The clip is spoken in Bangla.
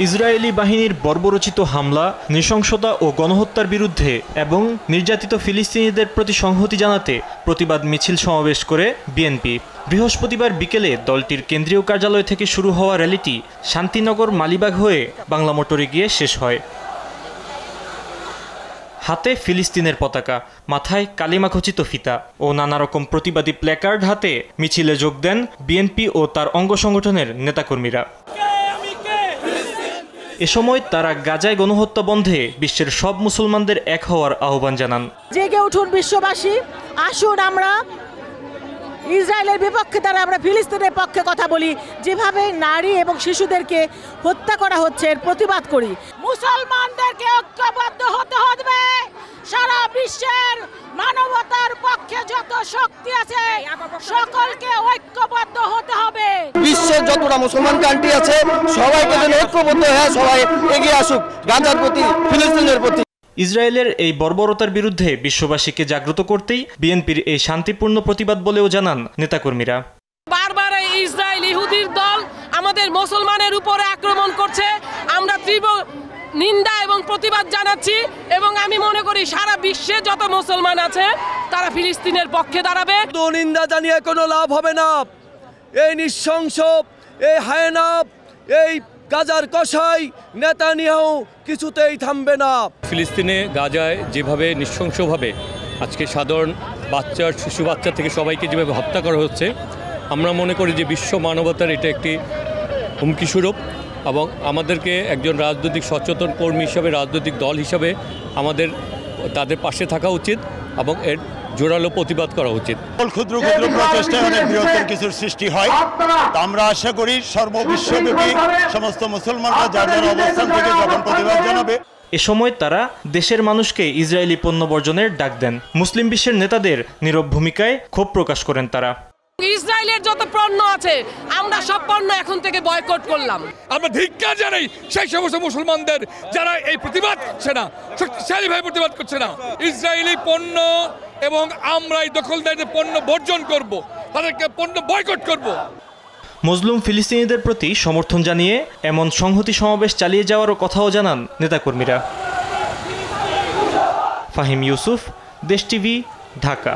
ইসরায়েলি বাহিনীর বর্বরোচিত হামলা, নৃশংসতা ও গণহত্যার বিরুদ্ধে এবং নির্যাতিত ফিলিস্তিনিদের প্রতি সংহতি জানাতে প্রতিবাদ মিছিল সমাবেশ করে বিএনপি। বৃহস্পতিবার বিকেলে দলটির কেন্দ্রীয় কার্যালয় থেকে শুরু হওয়া র্যালিটি শান্তিনগর মালিবাগ হয়ে বাংলা মোটরে গিয়ে শেষ হয়। হাতে ফিলিস্তিনের পতাকা, মাথায় কালিমাখচিত ফিতা ও নানা রকম প্রতিবাদী প্ল্যাকার্ড হাতে মিছিলে যোগ দেন বিএনপি ও তার অঙ্গ সংগঠনের নেতাকর্মীরা। এ সময় তারা গাজায় গণহত্যা বন্ধে বিশ্বের সব মুসলমানদের এক হওয়ার আহ্বান জানান। জেগে উঠুন বিশ্ববাসী, আসুন আমরা ইসরায়েলের বিপক্ষে দ্বারা আমরা ফিলিস্তিনের পক্ষে কথা বলি। যেভাবে নারী এবং শিশুদেরকে হত্যা করা হচ্ছে এর প্রতিবাদ করি। মুসলমানদেরকে ঐক্যবদ্ধ হতে হবে। সারা বিশ্বের মানবতার পক্ষে যত শক্তি আছে সকলকে ঐক্যবদ্ধ হতে হবে। বিশ্বের যতটা মুসলমান কান্ট্রি আছে সবাইকে যেন ঐক্যবদ্ধ হয়ে সবাই এগিয়ে আসুক গাজার প্রতি, ফিলিস্তিনের প্রতি। ইসরায়েলের এই বর্বরতার বিরুদ্ধে বিশ্ববাসীকে জাগ্রত করতেই বিএনপির এই শান্তিপূর্ণ প্রতিবাদ বলেও জানান নেতাকর্মীরা। বারবার ইসরায়েল ইহুদির দল আমাদের মুসলমানের উপরে আক্রমণ করছে, আমরা তীব্র নিন্দা এবং প্রতিবাদ জানাচ্ছি এবং আমি মনে করি সারা বিশ্বে যত মুসলমান আছে তারা ফিলিস্তিনের পক্ষে দাঁড়াবে। নিন্দা জানিয়ে কোনো লাভ হবে না। এই নৃশংস, এই হায়না, এই গাজার কসাই নেতানিয়াহু কিছুতেই থামবে না। ফিলিস্তিনে গাজায় যেভাবে নৃশংসভাবে আজকে সাধারণ বাচ্চা, শিশু বাচ্চা থেকে সবাইকে যেভাবে হত্যা করা হচ্ছে, আমরা মনে করি যে বিশ্ব মানবতার এটা একটি হুমকি স্বরূপ এবং আমাদেরকে একজন রাজনৈতিক সচেতন কর্মী হিসাবে, রাজনৈতিক দল হিসাবে আমাদের তাদের পাশে থাকা উচিত এবং এর জোরালো প্রতিবাদ করা উচিত। ক্ষুদ্র ক্ষুদ্র প্রচেষ্টায় অনেক বৃহত্তর কিছুর সৃষ্টি হয়। আমরা আশা করি সর্ববিশ্বব্যাপী সমস্ত মুসলমানরা যার যার অবস্থান থেকে যখন প্রতিবাদ জানাবে। এ সময় তারা দেশের মানুষকে ইসরায়েলি পণ্য বর্জনের ডাক দেন। মুসলিম বিশ্বের নেতাদের নীরব ভূমিকায় ক্ষোভ প্রকাশ করেন তারা। ইসরায়েলের যত পণ্য আছে আমরা সব পণ্য এখন থেকে বয়কট করলাম। আমরা ধিক্কার জানাই সেই সমস্ত মুসলমানদের যারা এই প্রতিবাদ করছে না, শক্তিশালীভাবে প্রতিবাদ করছে না। ইসরায়েলি পণ্য এবং আমরা এই দখলদারদের পণ্য বর্জন করব, তাদেরকে পণ্য বয়কট করব। মজলুম ফিলিস্তিনিদের প্রতি সমর্থন জানিয়ে এমন সংহতি সমাবেশ চালিয়ে যাওয়ারও কথাও জানান নেতাকর্মীরা। ফাহিম ইউসুফ, দেশ টিভি, ঢাকা।